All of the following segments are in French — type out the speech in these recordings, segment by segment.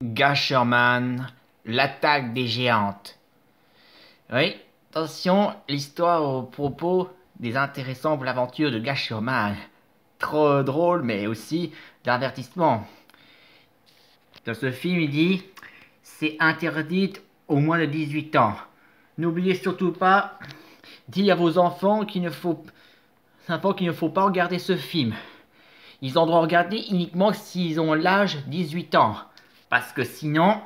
Gasherman, l'attaque des géantes. Oui, attention, l'histoire au propos des intéressants pour l'aventure de Gasherman. Trop drôle, mais aussi d'avertissement. Dans ce film, il dit, c'est interdit au moins de 18 ans. N'oubliez surtout pas, dites à vos enfants qu'il ne faut pas regarder ce film. Ils en doivent regarder uniquement s'ils ont l'âge 18 ans. Parce que sinon,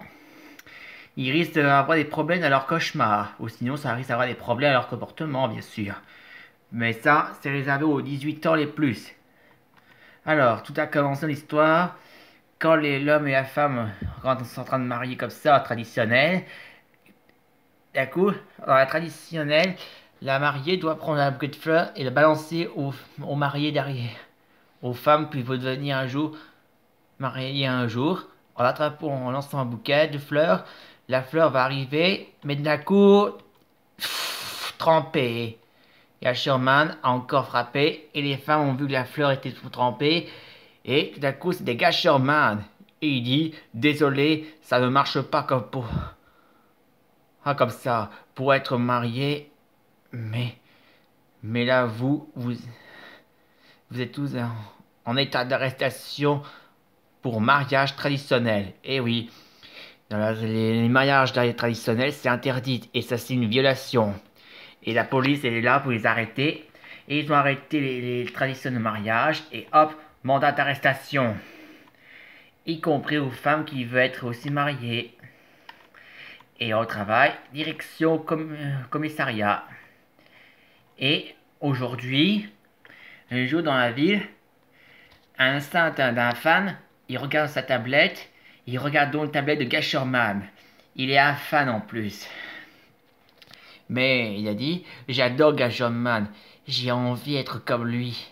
ils risquent d'avoir des problèmes dans leur cauchemar. Ou sinon, ça risque d'avoir des problèmes à leur comportement, bien sûr. Mais ça, c'est réservé aux 18 ans les plus. Alors, tout a commencé l'histoire quand l'homme et la femme sont en train de marier comme ça, traditionnel. D'un coup, dans la traditionnelle, la mariée doit prendre un bouquet de fleurs et le balancer au marié derrière. Aux femmes qui veulent devenir un jour mariées un jour. En l'attrapant, en lançant un bouquet de fleurs, la fleur va arriver, mais d'un coup, trempée. Et Sherman a encore frappé, et les femmes ont vu que la fleur était trempée, et tout d'un coup, c'est des gars Sherman. Et il dit, désolé, ça ne marche pas comme ça, pour être marié, mais, mais là, vous êtes tous en état d'arrestation pour mariage traditionnel. Et oui, dans les mariages traditionnels, c'est interdit, et ça, c'est une violation. Et la police, elle est là pour les arrêter. Et ils ont arrêté les traditions de mariage. Et hop, mandat d'arrestation. Y compris aux femmes qui veulent être aussi mariées. Et au travail, direction commissariat. Et aujourd'hui, un jour dans la ville, un instinct d'un fan, il regarde sa tablette. Il regarde donc la tablette de Gasherman. Il est un fan en plus. Mais il a dit, j'adore Gasherman, j'ai envie d'être comme lui.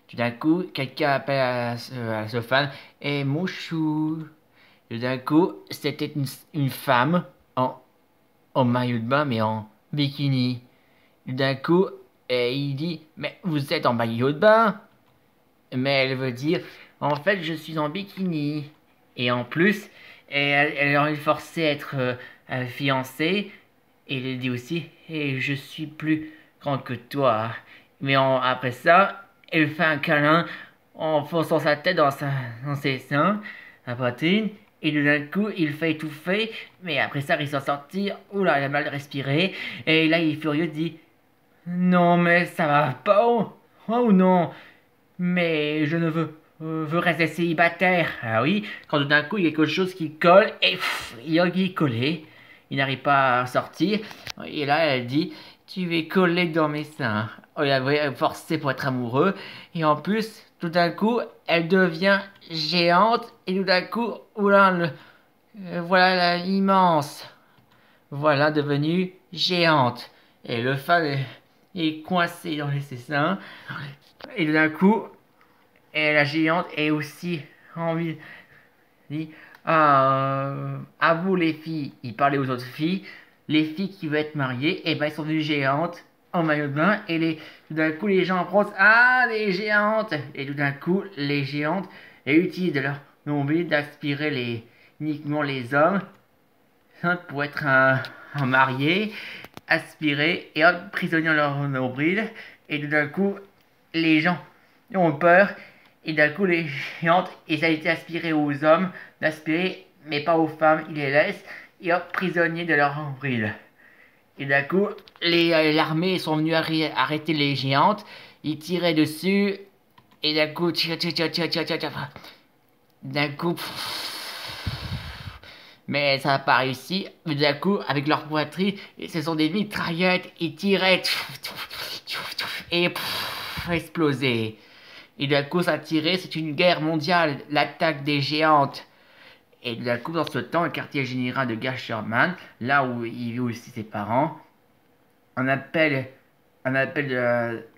Tout d'un coup, quelqu'un appelle à ce fan, et Mouchou. Tout d'un coup, c'était une femme en maillot de bain, mais en bikini. Tout d'un coup, et il dit, mais vous êtes en maillot de bain? Mais elle veut dire, en fait, je suis en bikini. Et en plus, elle est forcée à être fiancée. Et il dit aussi, et je suis plus grand que toi. Mais après ça, elle fait un câlin en forçant sa tête dans ses seins, la poitrine. Et d'un coup, il fait étouffer. Mais après ça, il s'en sortir. Oula, il a mal respiré. Et là, il est furieux, il dit, non, mais ça va pas. Oh non. Mais je ne veux rester célibataire. Ah oui, quand tout d'un coup il y a quelque chose qui colle et il est collé. Il n'arrive pas à sortir. Et là elle dit, tu es collé dans mes seins. Oh, il a forcé pour être amoureux. Et en plus, tout d'un coup, elle devient géante. Et tout d'un coup, oula, voilà immense. Voilà devenue géante. Et le fan est coincé dans ses seins. Et tout d'un coup, et la géante est aussi envie dit à vous les filles, il parlait aux autres filles, les filles qui veulent être mariées, et ben elles sont devenues géantes en maillot de bain, et tout d'un coup les gens pensent ah les géantes, et tout d'un coup les géantes utilisent de leur nombril d'aspirer uniquement les hommes pour être un marié, aspirer et hop, prisonnier dans leur nombril, et tout d'un coup les gens ont peur. Et d'un coup, les géantes, ils ont été aspirés aux hommes, d'aspirer, mais pas aux femmes, ils les laissent, et hop, prisonniers de leur nombril. Et d'un coup, l'armée sont venus arrêter les géantes, ils tiraient dessus, et d'un coup, d'un coup, mais ça n'a pas réussi, mais d'un coup, avec leur poitrine, ce sont des mitraillettes, ils tiraient, et explosaient. Et d'un coup, ça tirait, c'est une guerre mondiale, l'attaque des géantes. Et d'un coup, dans ce temps, le quartier général de Gasherman, là où il vit aussi ses parents, un appel,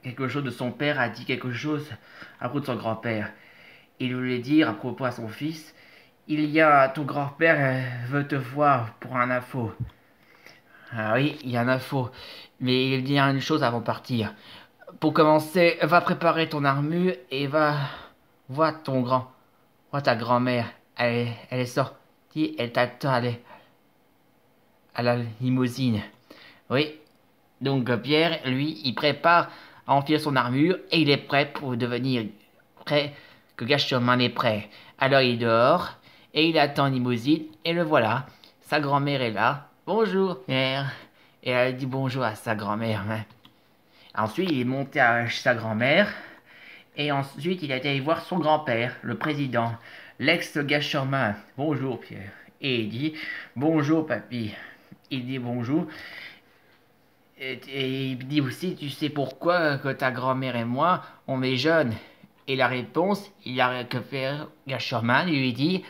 quelque chose de son père a dit quelque chose à propos de son grand-père. Il voulait dire à propos à son fils, il y a ton grand-père veut te voir pour un info. Ah oui, il y a un info. Mais il dit une chose avant de partir. Pour commencer, va préparer ton armure et va voir ta grand-mère. Elle est sortie dit, elle t'attend à la limousine. Oui. Donc Pierre, lui, il prépare à enfiler son armure et il est prêt pour devenir prêt, que Gashomon est prêt. Alors il dort et il attend une limousine et le voilà. Sa grand-mère est là. Bonjour, mère. Et elle dit bonjour à sa grand-mère. Ensuite, il est monté à sa grand-mère. Et ensuite, il a été voir son grand-père, le président, l'ex-Gashomon. Bonjour, Pierre. Et il dit bonjour, papy. Il dit bonjour. Et il dit aussi, tu sais pourquoi que ta grand-mère et moi, on est jeunes? Et la réponse, il a que faire Gashomon, il lui dit,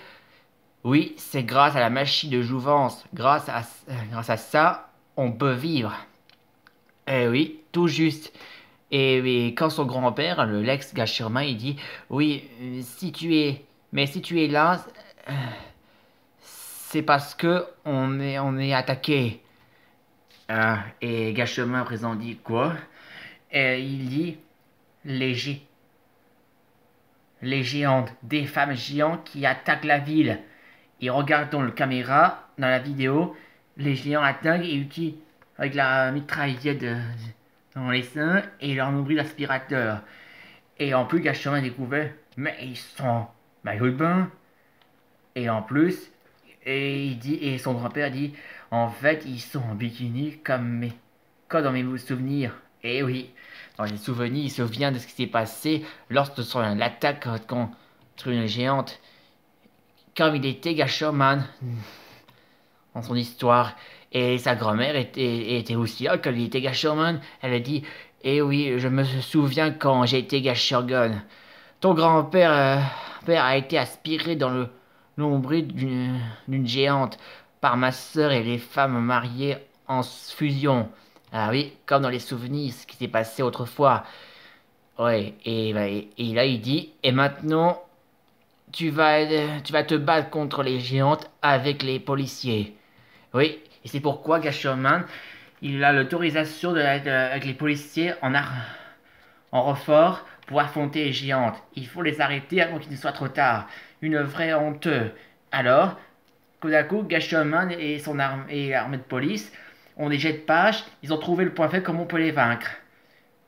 oui, c'est grâce à la machine de jouvence. Grâce à ça, on peut vivre. Eh oui, tout juste. Et quand son grand-père, le Lex Gashirman, il dit, oui, si tu es là, c'est parce que on est attaqué. Et Gashirman présent dit quoi? Et il dit, les géantes, des femmes géantes qui attaquent la ville. Et regardons le caméra dans la vidéo, les géants attaquent et utilisent avec la mitraillette dans les seins et leur nombril aspirateur. Et en plus, Gashomon a découvert, mais ils sont maillot de bain. Et en plus, et son grand-père dit, en fait, ils sont en bikini comme dans mes souvenirs. Et oui, dans les souvenirs, il se souvient de ce qui s'est passé lorsque l'attaque contre une géante. Comme il était Gashomon dans son histoire. Et sa grand-mère était aussi là quand il était Gashomon. Elle a dit, eh oui, je me souviens quand j'ai été Gashorgon. Ton grand-père a été aspiré dans le nombril d'une géante par ma sœur et les femmes mariées en fusion. Ah oui, comme dans les souvenirs, ce qui s'est passé autrefois. Ouais, et là il dit, et maintenant, tu vas te battre contre les géantes avec les policiers. Oui, et c'est pourquoi Gashomon, il a l'autorisation avec les policiers en renfort pour affronter les géantes. Il faut les arrêter avant qu'il ne soit trop tard. Une vraie honteux. Alors, tout d'un coup, Gashomon et l'armée de police ont des jetpacks, ils ont trouvé le point faible comment on peut les vaincre.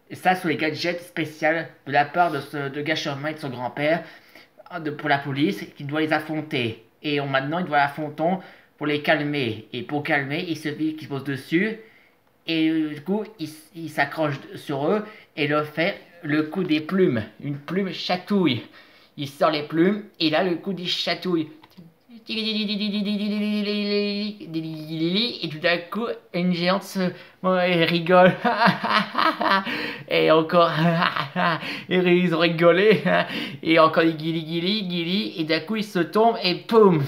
Et ça, sont les gadgets spéciaux de la part de Gashomon et de son grand-père pour la police qui doit les affronter. Et maintenant, il doit affronter pour les calmer. Et pour calmer, il se dit qu'il se pose dessus. Et du coup, il s'accroche sur eux et leur fait le coup des plumes. Une plume chatouille. Il sort les plumes et là, le coup des chatouilles. Et tout d'un coup, une géante rigole. Et encore, ils ont rigolé. Et encore des guili. Et d'un coup, ils se tombent et poum.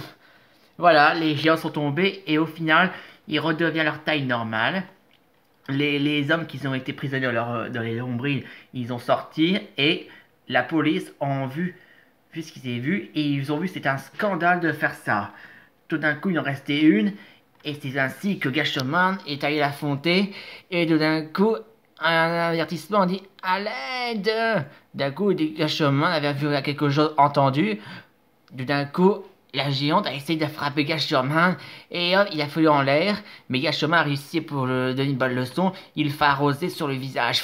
Voilà, les géants sont tombés et au final, ils redeviennent leur taille normale. Les hommes qui ont été prisonniers dans les nombrils, ils ont sorti et la police a vu ce qu'ils avaient vu et ils ont vu que c'était un scandale de faire ça. Tout d'un coup, il en restait une et c'est ainsi que Gashomon est allé l'affronter et tout d'un coup, un avertissement dit « À l'aide !» D'un coup, Gashomon avait vu quelque chose entendu. Tout d'un coup, la géante a essayé de frapper Gashomon et hop, il a fallu en l'air. Mais Gashomon a réussi pour le donner une bonne leçon. Il le fait arroser sur le visage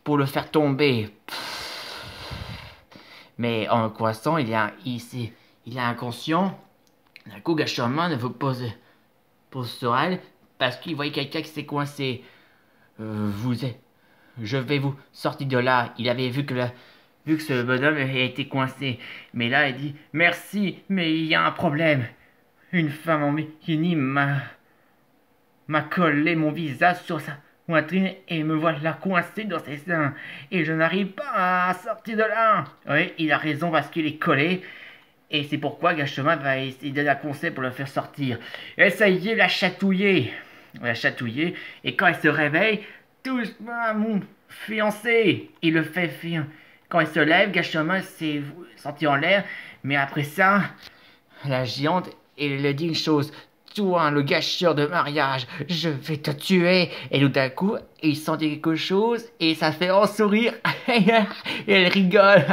pour le faire tomber. Mais en croissant, il est inconscient. D'un coup, Gashomon veut poser sur elle parce qu'il voyait quelqu'un qui s'est coincé. Je vais vous sortir de là. Il avait vu que ce bonhomme a été coincé. Mais là, il dit merci, mais il y a un problème. Une femme en bikini m'a collé mon visage sur sa poitrine et me voilà coincé dans ses seins. Et je n'arrive pas à sortir de là. Oui, il a raison parce qu'il est collé. Et c'est pourquoi Gashomon va essayer de donner un conseil pour le faire sortir. Essayez de la chatouiller. Et quand elle se réveille, touche-moi mon fiancé. Il le fait fier. Quand elle se lève, Gashomon s'est senti en l'air. Mais après ça, la géante, elle dit une chose. Toi, le gâcheur de mariage, je vais te tuer. Et tout d'un coup, il sentit quelque chose et ça fait en sourire. Et elle rigole.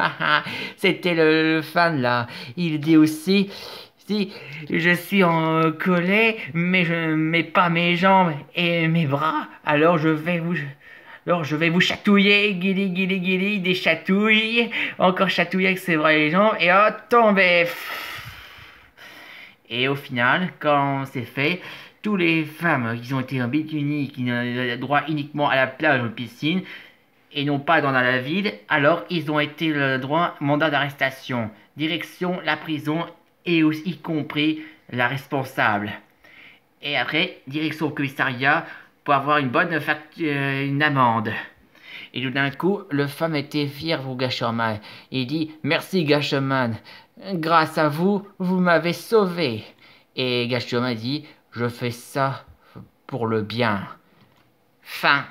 C'était le fan là. Il dit aussi, Si je suis en collet, mais je mets pas mes jambes et mes bras, alors je vais vous chatouiller, guili guili guili, des chatouilles, encore chatouiller avec ses bras et les jambes, et oh, tomber. Et au final, quand c'est fait, tous les femmes qui ont été en bikini, qui ont droit uniquement à la plage ou à la piscine, et non pas dans la ville, alors ils ont été le droit mandat d'arrestation, direction la prison et aussi y compris la responsable. Et après, direction au commissariat pour avoir une bonne une amende. Et tout d'un coup, le femme était fier pour Gasherman. Il dit merci Gasherman, grâce à vous, vous m'avez sauvé. Et Gasherman dit je fais ça pour le bien. Fin.